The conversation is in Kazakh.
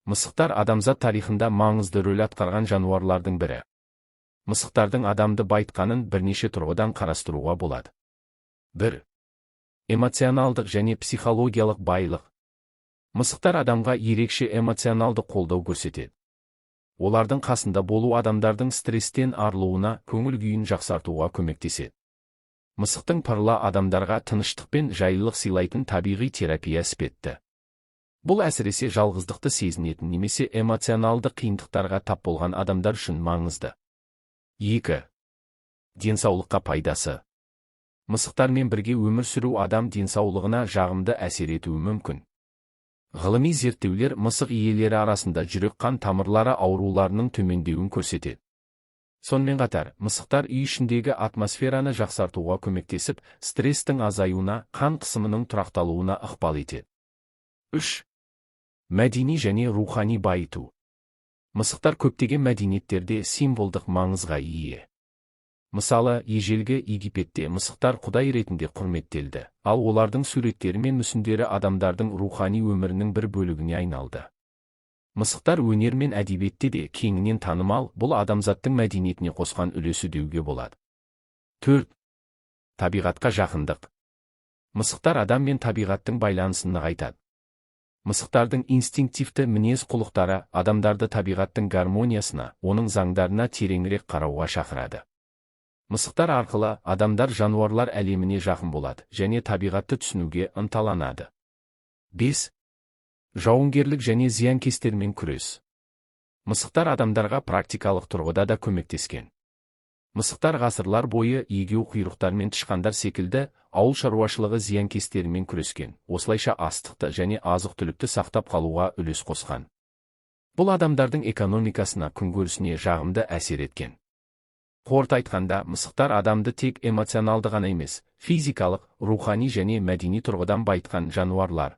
Мысықтар адамзат тарихында маңызды рөл атқарған жануарлардың бірі. Мысықтардың адамды байытқанын бірнеше тұрғыдан қарастыруға болады. 1. Эмоционалдық және психологиялық байлық. Мысықтар адамға ерекше эмоционалды қолдау көрсетеді. Олардың қасында болу адамдардың стресстен арылуына, көңіл күйін жақсартуға көмектеседі. Мысықтың пырла адамдарға тыныштық пен жайлылық сыйлайтын табиғи терапия іспетті. Бұл әсіресе жалғыздықты сезінетін немесе эмоционалды қиындықтарға тап болған адамдар үшін маңызды. 2. Денсаулыққа пайдасы. Мысықтармен бірге өмір сүру адам денсаулығына жағымды әсер етуі мүмкін. Ғылыми зерттеулер мысық иелері арасында жүрек-қан тамырлары ауруларының төмендеуін көрсетеді. Сонымен қатар, мысықтар үй ішіндегі атмосфераны жақсартуға көмектесіп, стрестің азаюына, қан қысымының тұрақталуына ықпал етеді. 3. Мәдени және рухани байыту. Мысықтар көптеген мәдениеттерде символдық маңызға ие. Мысалы, ежелгі Египетте мысықтар құдай ретінде құрметтелді, ал олардың суреттері мен мүсіндері адамдардың рухани өмірінің бір бөлігіне айналды. Мысықтар өнер мен әдебиетте де кеңінен танымал, бұл адамзаттың мәдениетіне қосқан үлесі деуге болады. 4. Табиғатқа жақындық. Мысықтар адам мен табиғаттың байланысын нығайтады. Мысықтардың инстинктивті мінез-құлықтары адамдарды табиғаттың гармониясына, оның заңдарына тереңірек қарауға шақырады. Мысықтар арқылы адамдар жануарлар әлеміне жақын болады және табиғатты түсінуге ынталанады. 5. Жауынгерлік және зиянкестермен күрес. Мысықтар адамдарға практикалық тұрғыда да көмектескен. Мысықтар ғасырлар бойы егеу құйрықтар мен тышқандар секілді ауыл шаруашылығы зиянкестерімен күрескен, осылайша астықты және азық-түлікті сақтап қалуға үлес қосқан. Бұл адамдардың экономикасына, күнкөрісіне жағымды әсер еткен. Қорыта айтқанда, мысықтар адамды тек эмоционалды ғана емес, физикалық, рухани және мәдени тұрғыдан байытқан жануарлар.